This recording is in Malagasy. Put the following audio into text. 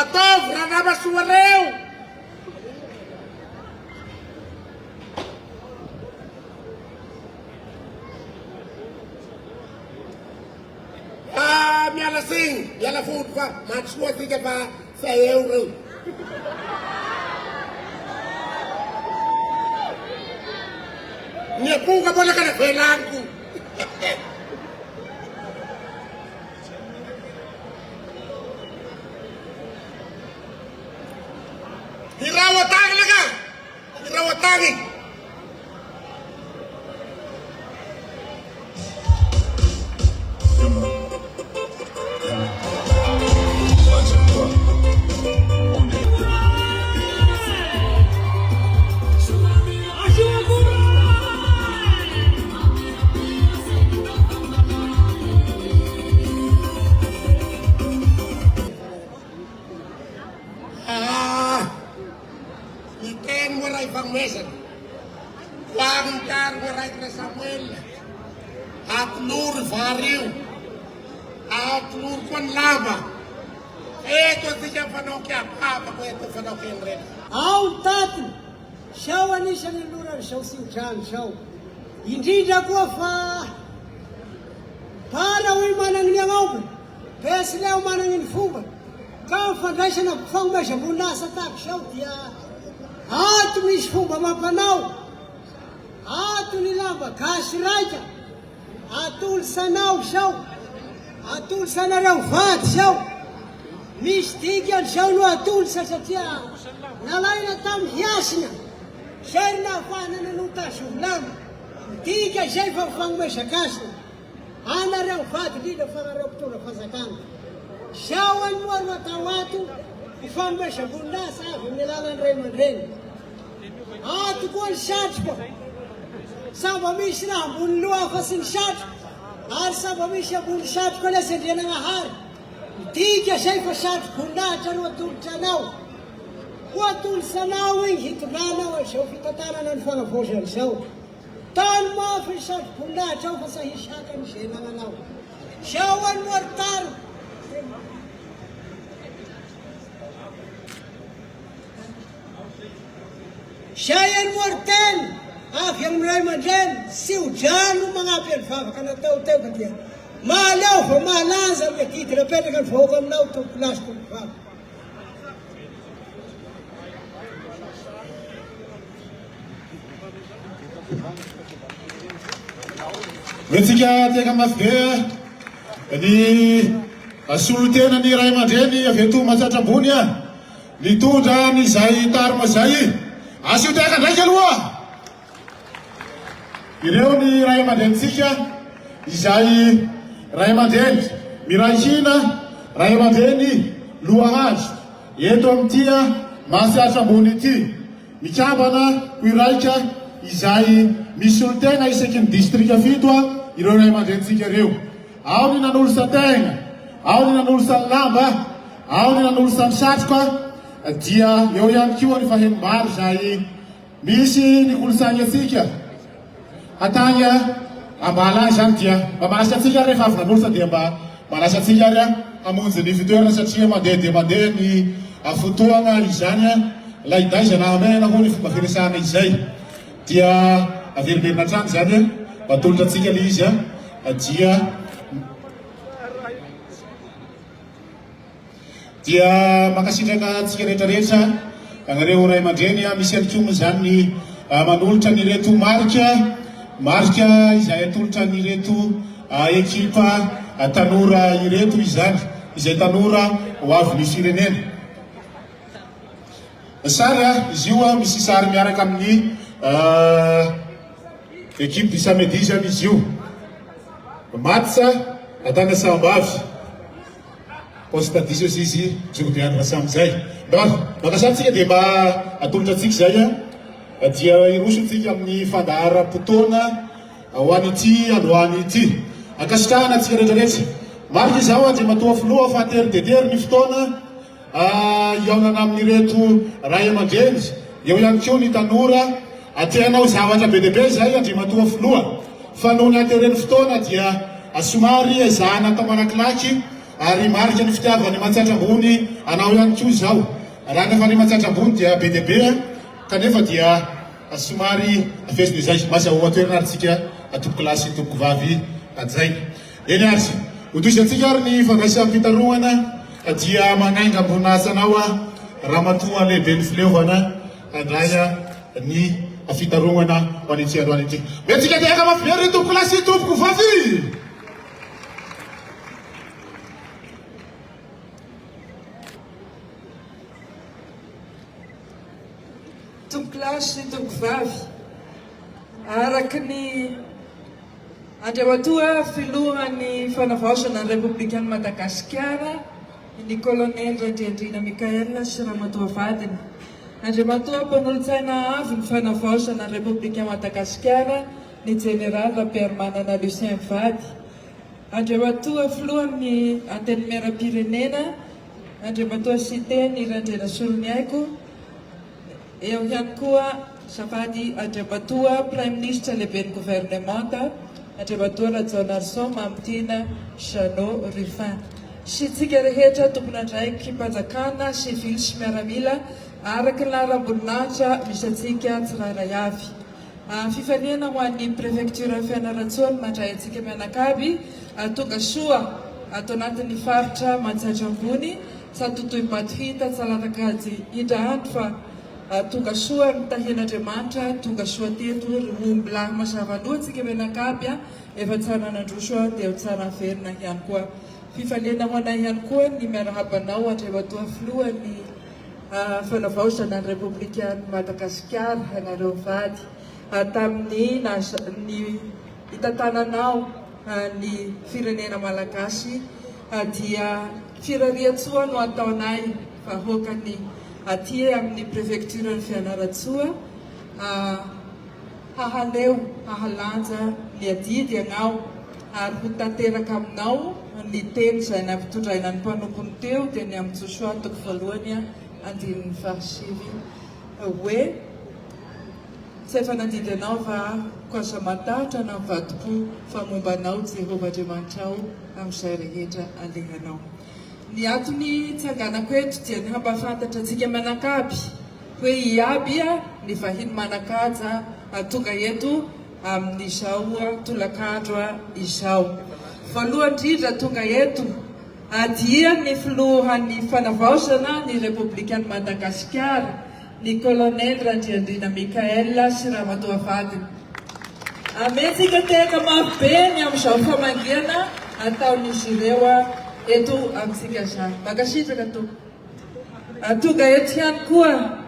ataovy raha namasoa reo. Miala sing, miala fody fa matsoa atsika fa say eo reo. Ny akoho mbola ka navelaniko. Hiraw atang na ka! Hiraw atangin! Mesan, wangkar warai kena Samuel, atlur variu, atlur kon lava, itu tiga panokia apa itu panokia red. Au tatu, shau anisha ni lura shau sinchan shau, indija kuafa, para ui manang niangau, pesleu manang infuba, kau fadasha na kufang mesha bunasa tak shau dia. Ato misy fomba mampanao, ato ny lamba gasy raika, atolosanao sao, atolosanareo vady sao, misy dikany sao no atolosa satria nalaina tamin'ny hiasina, zay nahafahana nanotasy ho lamba, dika zay fa fagnomezakasina, anareo vady lila fanareo mpitondra fazakana, sao anoary atao ato, ifagnomezam-boninasa avy amin'ny alalan'ny ray aman-dreny. Ato koa ny satroka, samba misy raha ambony loha fa sy ny satroka, ary samba misy ambony satroka lesa andriananahary, dika zay fa satrokom-boninahitra no atolotra anao, ho atolosanao igny hitondrana izao fitantarana ny fagnavozana izao. Tany mafy ny satrokom-boninahitra ao fa sahisaka ny zay nananao. Zao any moritaro. Zay any moritany, avy amin'ny ray aman-dreny, sy ho drano magnampy any vavaka natao teo ka dia mahaleo fa mahalaza amin'ny akidy napetraka ny vahoaka aminao tompo lasy tompo vavaka. Metsika teka mafy be ny solotena ny ray aman-dreny avy eto Mahatratra-Ambony nitondra n'izay tarima zay. Asio teka ndraiky aloha. Ireo ny ray aman-drenitsika izay ray aman-dreny Miray Hina, ray aman-dreny Lohahazo eto amin'ity Mahatratra-Ambony ity, mikambana ho iraika izay misy solotena isaky ny distrika 7 ireo ray aman-drenitsika ireo. Ao ny nan'olosa tegna, ao ny nan'olosa lamba, ao ny nan'olosa ny satroka, dia eo ihany koa ny fahenim-bary zay misy ny kolontsaina atsika. Hatany ambala izany dia mba manasa atsika rehefa avy nan'olosa dia mba manasa atsika ary hamonjy ny fitoerana satria mandeha dia mandeha ny fotoana izany laidaza na amena ho ny fomba firesahana izay. Dia averiverina hatrany zany mba tolotra atsika le izy dia makasitraka atsika rehetrarehetra agnareo ray aman-dreny misy alikoma zany manolotra ny reto marika izay atolotra ny reto ekipa tanora ireto izany, izay tanora ho avy ny firenena. Sary izy io misy sary miaraka amin'ny ekipe du samedi zany izy io. Matsa atana sambavy posta 10 aussi izy jogobianina samizay. Makasatsika dia mba atolotra atsika zay dia irosontsika amin'ny fandaharam-potoana ho an'ity androany ity. Akasitrahana atsika rehetrarehetra. Marika izao andriamatoa filoha fa tery ny fotoana iaonana amin'ireto ray aman-dreny, eo ihany koa ny tanora ateanao zavatra be dehibe zay andriamatoa filoha. Fa noho ny atereny fotoana dia somary ezahana atao malakilaky ary marika ny fitiavany Mahatsiatrambony anao ihany koa zao. Raha nefa ny Mahatsiatrambony dia be dia be kanefa dia somary fesiny izay masahoa toerana ary tsika tompoko lasy tompoko vavy zay. Eny ary hotoisantsika ary ny fandraisam-pitarohana dia manainga amboninasanao ramatoa lehibe ny fileovana andray ny fitarohana ho an'ity androany ity. Metsika diaka mafibery tompoko lasy tompoko vavy. Tompoko lasy tompoko vavy, araky ny Andriamatoa filohan'ny fanavaozana ny Republikan'i Madagasikara ny Colonel Randriandrina Mikaela sy ramatoa vadiny. Andriamatoa mpanolotsaina avy ny fanavaozana ny Republikan'i Madagasikara ny General Rampiaramanana Lucien Vady. Andriamatoa filohan'ny antenimieram-pirenena Andriamatoa Siteny Randrena Soloniaiko. Eo ihany koa safady Andriamatoa Prime Ministre lehiben'ny gouvernemanta Andriamatoa Rajaonarison Mamitina Jeannot Rufin. Sy tsika rehetra tompon'andraiky mpanjakana sivily sy miaramila araky ny laharam-boninahitra misy atsika tsirairay avy. Fifaliana ho an'ny prefecture Fianarantsoa mandray atsika mianakavy tonga soa ato anatin'ny faritra Mahatsiatrambony sa totoy Batohita Tsalalakajy indra andro fa tonga soa mitahian'Andriamanitra tonga soa teto romby lahy mazava loatsika mianakavy efa tsara nandroso dia ho tsara verina ihany koa. Fifaliana ho anay ihany koa ny miarahabanao Andriamatoa filohan'ny fanavaozana ny Republikan'i Madagasikara anareo vady tamin'ny hitantananao ny firenena malagasy dia firariatsoa no ataonay vahoakany aty amin'ny prefecture ny Fianarantsoa hahaleo hahalanja ny adidy anao ary ho tanteraka aminao ny teny izay nampitondraina ny mpanompony teo dia ny amin'ny Joshua toko voalohany andinin'ny farisivy hoe tsy efa nandidy anao fa koasa matatra na mivadi-po fa mombanao Jehovah Andriamanitrao amin'izay rehetra alehanao. Ny atony tsanganako eto dia ny hampafantatra antsika mianakavy hoe iaby ny vahiny manakaja tonga eto amin'izao tolakandro izao. Voalohany indrindra tonga eto dia ny filohan'ny fanavaozana ny Republikan'i Madagasikara ny Colonel Randriandrina Mikaela sy ramatoa vadiny. Ametsika teka mafy be ny amin'izao famangiana ataon'izy ireo eto amintsika zany. Makasitraka tompo. Tonga eto ihany koa